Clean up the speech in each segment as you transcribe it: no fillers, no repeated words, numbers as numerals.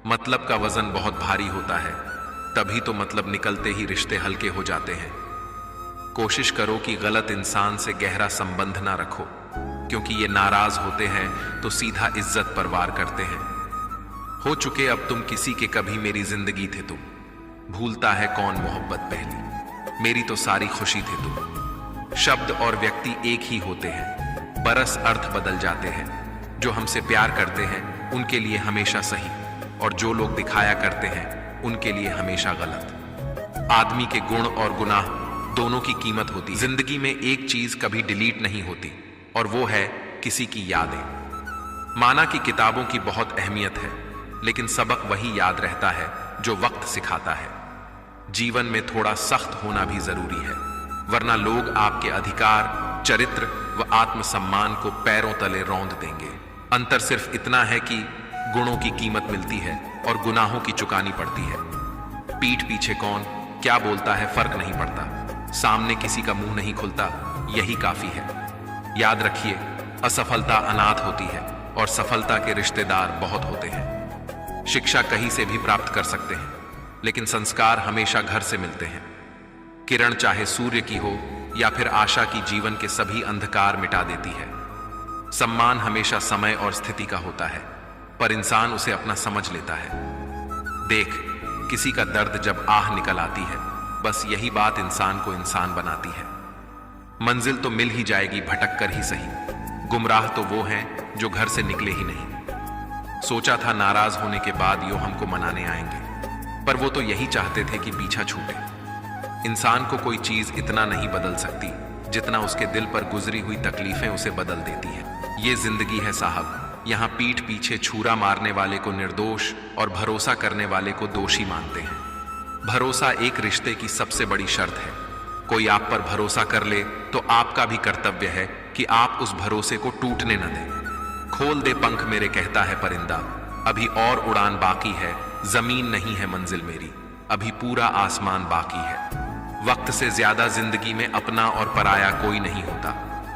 मतलब का वजन बहुत भारी होता है, तभी तो मतलब निकलते ही रिश्ते हल्के हो जाते हैं। कोशिश करो कि गलत इंसान से गहरा संबंध ना रखो, क्योंकि ये नाराज होते हैं तो सीधा इज्जत पर वार करते हैं। हो चुके अब तुम किसी के, कभी मेरी जिंदगी थे तुम। भूलता है कौन मोहब्बत पहली, मेरी तो सारी खुशी थे तुम। शब्द और व्यक्ति एक ही होते हैं, बरस अर्थ बदल जाते हैं। जो हमसे प्यार करते हैं उनके लिए हमेशा सही, और जो लोग दिखाया करते हैं उनके लिए हमेशा गलत। आदमी के गुण और गुनाह दोनों की कीमत होती है। जिंदगी में एक चीज कभी डिलीट नहीं होती, और वो है किसी की यादें। माना कि किताबों की बहुत अहमियत है, लेकिन सबक वही याद रहता है जो वक्त सिखाता है। जीवन में थोड़ा सख्त होना भी जरूरी है, वरना लोग आपके अधिकार, चरित्र व आत्मसम्मान को पैरों तले रौंद देंगे। अंतर सिर्फ इतना है कि गुणों की कीमत मिलती है और गुनाहों की चुकानी पड़ती है। पीठ पीछे कौन क्या बोलता है फर्क नहीं पड़ता, सामने किसी का मुंह नहीं खुलता, यही काफी है। याद रखिए, असफलता अनाथ होती है और सफलता के रिश्तेदार बहुत होते हैं। शिक्षा कहीं से भी प्राप्त कर सकते हैं, लेकिन संस्कार हमेशा घर से मिलते हैं। किरण चाहे सूर्य की हो या फिर आशा की, जीवन के सभी अंधकार मिटा देती है। सम्मान हमेशा समय और स्थिति का होता है, पर इंसान उसे अपना समझ लेता है। देख, किसी का दर्द जब आह निकल आती है, बस यही बात इंसान को इंसान बनाती है। मंजिल तो मिल ही जाएगी, भटक कर ही सही। गुमराह तो वो हैं जो घर से निकले ही नहीं। सोचा था नाराज होने के बाद यो हमको मनाने आएंगे, पर वो तो यही चाहते थे कि पीछा छूटे। इंसान को कोई चीज इतना नहीं बदल सकती जितना उसके दिल पर गुजरी हुई तकलीफें उसे बदल देती है। ये जिंदगी है साहब, यहाँ पीठ पीछे छुरा मारने वाले को निर्दोष और भरोसा करने वाले को दोषी मानते हैं। भरोसा एक रिश्ते की सबसे बड़ी शर्त है। कोई आप पर भरोसा कर ले तो आपका भी कर्तव्य है कि आप उस भरोसे को टूटने न दें। खोल दे पंख मेरे, कहता है परिंदा, अभी और उड़ान बाकी है। जमीन नहीं है मंजिल मेरी, अभी पूरा आसमान बाकी है। वक्त से ज्यादा जिंदगी में अपना और पराया कोई नहीं होता।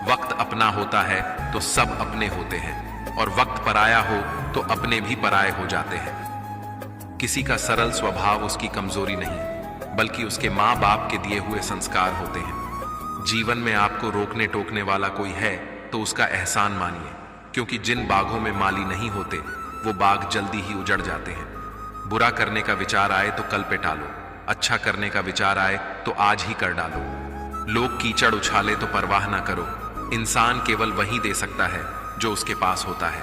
वक्त अपना होता है तो सब अपने होते हैं, और वक्त पराया हो तो अपने भी पराये हो जाते हैं। किसी का सरल स्वभाव उसकी कमजोरी नहीं, बल्कि उसके माँ बाप के दिए हुए संस्कार होते हैं। जीवन में आपको रोकने टोकने वाला कोई है तो उसका एहसान मानिए, क्योंकि जिन बागों में माली नहीं होते वो बाग जल्दी ही उजड़ जाते हैं। बुरा करने का विचार आए तो कल पे टालो, अच्छा करने का विचार आए तो आज ही कर डालो। लोग कीचड़ उछाले तो परवाह ना करो। इंसान केवल वही दे सकता है जो उसके पास होता है।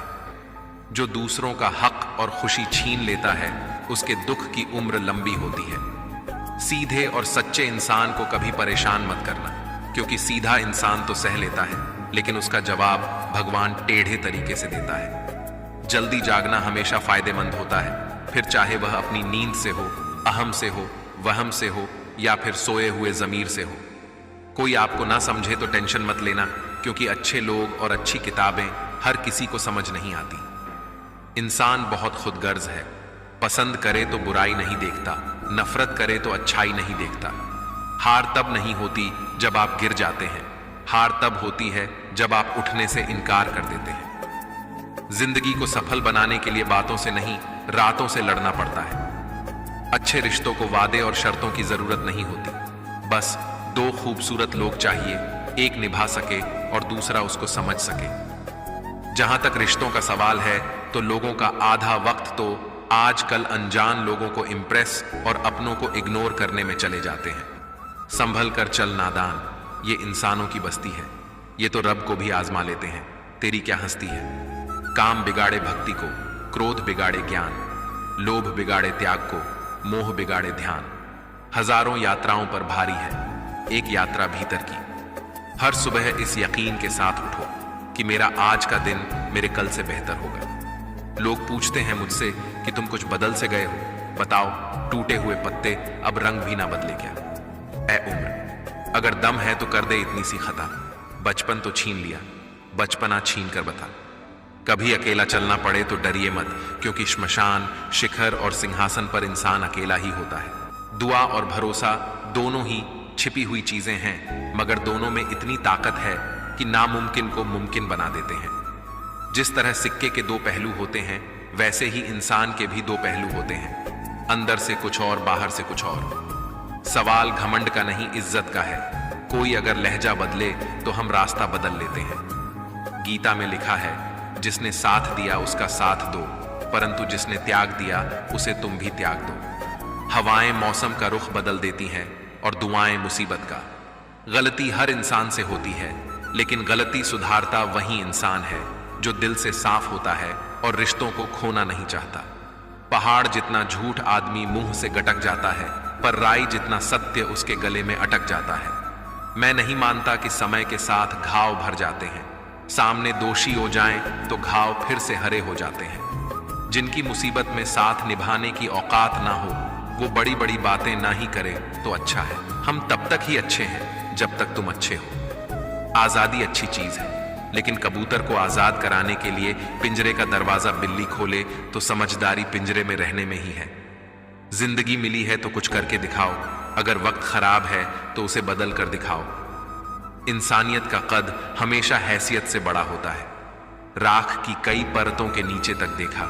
जो दूसरों का हक और खुशी छीन लेता है, उसके दुख की उम्र लंबी होती है। सीधे और सच्चे इंसान को कभी परेशान मत करना, क्योंकि सीधा इंसान तो सह लेता है, लेकिन उसका जवाब भगवान टेढ़े तरीके से देता है। जल्दी जागना हमेशा फायदेमंद होता है, फिर चाहे वह अपनी नींद से हो, अहम से हो, वहम से हो, या फिर सोए हुए जमीर से हो। कोई आपको ना समझे तो टेंशन मत लेना, क्योंकि अच्छे लोग और अच्छी किताबें हर किसी को समझ नहीं आती। इंसान बहुत खुदगर्ज है, पसंद करे तो बुराई नहीं देखता, नफरत करे तो अच्छाई नहीं देखता। हार तब नहीं होती जब आप गिर जाते हैं, हार तब होती है जब आप उठने से इनकार कर देते हैं। जिंदगी को सफल बनाने के लिए बातों से नहीं, रातों से लड़ना पड़ता है। अच्छे रिश्तों को वादे और शर्तों की जरूरत नहीं होती, बस दो खूबसूरत लोग चाहिए, एक निभा सके और दूसरा उसको समझ सके। जहां तक रिश्तों का सवाल है तो लोगों का आधा वक्त तो आजकल अनजान लोगों को इम्प्रेस और अपनों को इग्नोर करने में चले जाते हैं। संभल कर चल नादान, ये इंसानों की बस्ती है, ये तो रब को भी आजमा लेते हैं, तेरी क्या हस्ती है। काम बिगाड़े भक्ति को, क्रोध बिगाड़े ज्ञान, लोभ बिगाड़े त्याग को, मोह बिगाड़े ध्यान। हजारों यात्राओं पर भारी है एक यात्रा भीतर की। हर सुबह इस यकीन के साथ उठो कि मेरा आज का दिन मेरे कल से बेहतर होगा। लोग पूछते हैं मुझसे कि तुम कुछ बदल से गए हो, बताओ टूटे हुए पत्ते अब रंग भी ना बदले क्या। ऐ उम्र, अगर दम है तो कर दे इतनी सी खता। बचपन तो छीन लिया, बचपना छीन कर बता। कभी अकेला चलना पड़े तो डरिए मत, क्योंकि श्मशान, शिखर और सिंहासन पर इंसान अकेला ही होता है। दुआ और भरोसा दोनों ही छिपी हुई चीजें हैं, मगर दोनों में इतनी ताकत है कि नामुमकिन को मुमकिन बना देते हैं। जिस तरह सिक्के के दो पहलू होते हैं, वैसे ही इंसान के भी दो पहलू होते हैं, अंदर से कुछ और बाहर से कुछ और। सवाल घमंड का नहीं, इज्जत का है। कोई अगर लहजा बदले तो हम रास्ता बदल लेते हैं। गीता में लिखा है, जिसने साथ दिया उसका साथ दो, परंतु जिसने त्याग दिया उसे तुम भी त्याग दो। हवाएं मौसम का रुख बदल देती हैं और दुआएं मुसीबत का। गलती हर इंसान से होती है, लेकिन गलती सुधारता वही इंसान है जो दिल से साफ होता है और रिश्तों को खोना नहीं चाहता। पहाड़ जितना झूठ आदमी मुंह से गटक जाता है, पर राई जितना सत्य उसके गले में अटक जाता है। मैं नहीं मानता कि समय के साथ घाव भर जाते हैं। सामने दोषी हो जाएं तो घाव फिर से हरे हो जाते हैं। जिनकी मुसीबत में साथ निभाने की औकात ना हो, वो बड़ी बड़ी बातें ना ही करे तो अच्छा है। हम तब तक ही अच्छे हैं जब तक तुम अच्छे हो। आजादी अच्छी चीज है, लेकिन कबूतर को आजाद कराने के लिए पिंजरे का दरवाजा बिल्ली खोले तो समझदारी पिंजरे में रहने में ही है। जिंदगी मिली है तो कुछ करके दिखाओ, अगर वक्त खराब है तो उसे बदल कर दिखाओ। इंसानियत का कद हमेशा हैसियत से बड़ा होता है। राख की कई परतों के नीचे तक देखा,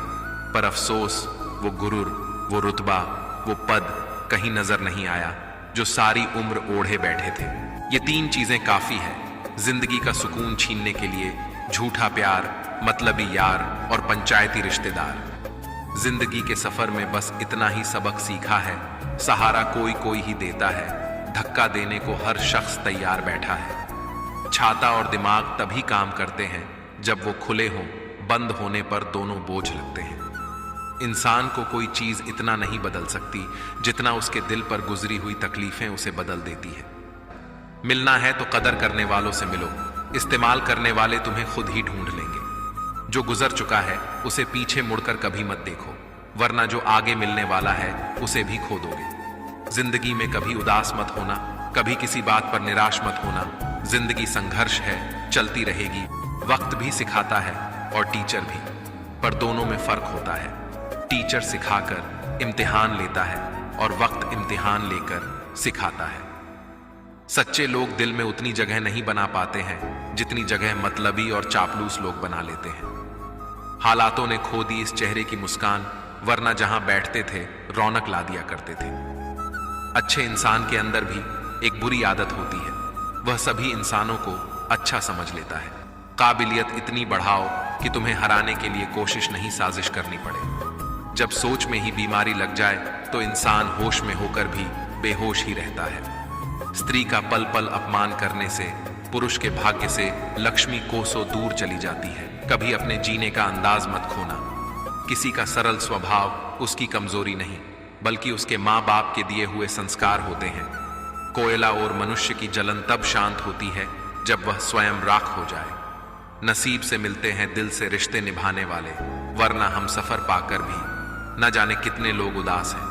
पर अफसोस वो गुरूर, वो रुतबा, वो पद कहीं नजर नहीं आया जो सारी उम्र ओढ़े बैठे थे। ये तीन चीजें काफी है जिंदगी का सुकून छीनने के लिए: झूठा प्यार, मतलबी यार और पंचायती रिश्तेदार। जिंदगी के सफर में बस इतना ही सबक सीखा है, सहारा कोई कोई ही देता है, धक्का देने को हर शख्स तैयार बैठा है। छाता और दिमाग तभी काम करते हैं जब वो खुले हों, बंद होने पर दोनों बोझ लगते हैं। इंसान को कोई चीज इतना नहीं बदल सकती जितना उसके दिल पर गुजरी हुई तकलीफें उसे बदल देती है। मिलना है तो कदर करने वालों से मिलो, इस्तेमाल करने वाले तुम्हें खुद ही ढूंढ लेंगे। जो गुजर चुका है उसे पीछे मुड़कर कभी मत देखो, वरना जो आगे मिलने वाला है उसे भी खो दोगे। जिंदगी में कभी उदास मत होना, कभी किसी बात पर निराश मत होना। जिंदगी संघर्ष है, चलती रहेगी। वक्त भी सिखाता है और टीचर भी, पर दोनों में फर्क होता है। टीचर सिखाकर इम्तिहान लेता है और वक्त इम्तिहान लेकर सिखाता है। सच्चे लोग दिल में उतनी जगह नहीं बना पाते हैं जितनी जगह मतलबी और चापलूस लोग बना लेते हैं। हालातों ने खो दी इस चेहरे की मुस्कान, वरना जहां बैठते थे रौनक ला दिया करते थे। अच्छे इंसान के अंदर भी एक बुरी आदत होती है, वह सभी इंसानों को अच्छा समझ लेता है। काबिलियत इतनी बढ़ाओ कि तुम्हें हराने के लिए कोशिश नहीं साजिश करनी पड़े। जब सोच में ही बीमारी लग जाए तो इंसान होश में होकर भी बेहोश ही रहता है। स्त्री का पल पल अपमान करने से, पुरुष के भाग्य से लक्ष्मी कोसों दूर चली जाती है। कभी अपने जीने का अंदाज मत खोना। किसी का सरल स्वभाव उसकी कमजोरी नहीं, बल्कि उसके माँ बाप के दिए हुए संस्कार होते हैं। कोयला और मनुष्य की जलन तब शांत होती है जब वह स्वयं राख हो जाए। नसीब से मिलते हैं दिल से रिश्ते निभाने वाले, वरना हम सफर पाकर भी न जाने कितने लोग उदास हैं।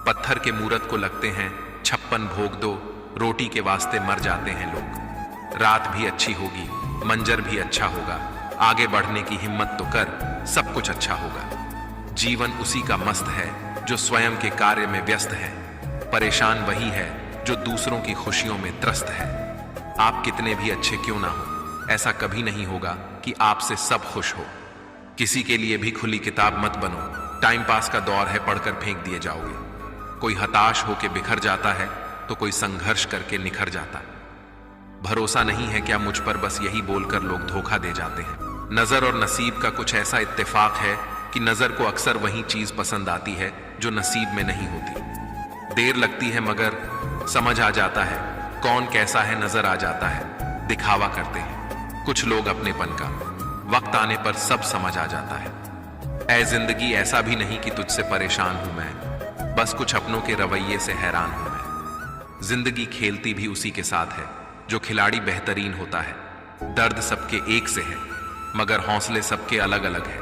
पत्थर के मूरत को लगते हैं 56 भोग दो, रोटी के वास्ते मर जाते हैं लोग। रात भी अच्छी होगी, मंजर भी अच्छा होगा, आगे बढ़ने की हिम्मत तो कर, सब कुछ अच्छा होगा। जीवन उसी का मस्त है जो स्वयं के कार्य में व्यस्त है। परेशान वही है जो दूसरों की खुशियों में त्रस्त है। आप कितने भी अच्छे क्यों ना हो, ऐसा कभी नहीं होगा कि आपसे सब खुश हो। किसी के लिए भी खुली किताब मत बनो। टाइम पास का दौर है, पढ़कर फेंक दिए जाओगे। कोई हताश होकर बिखर जाता है तो कोई संघर्ष करके निखर जाता। भरोसा नहीं है क्या मुझ पर, बस यही बोलकर लोग धोखा दे जाते हैं। नजर और नसीब का कुछ ऐसा इत्तेफाक है कि नजर को अक्सर वही चीज पसंद आती है जो नसीब में नहीं होती। देर लगती है मगर समझ आ जाता है, कौन कैसा है नजर आ जाता है। दिखावा करते हैं कुछ लोग अपनेपन का, वक्त आने पर सब समझ आ जाता है। ऐ जिंदगी, ऐसा भी नहीं कि तुझसे परेशान हूं मैं, बस कुछ अपनों के रवैये से हैरान हूं मैं। जिंदगी खेलती भी उसी के साथ है जो खिलाड़ी बेहतरीन होता है। दर्द सबके एक से है, मगर हौसले सबके अलग अलग है।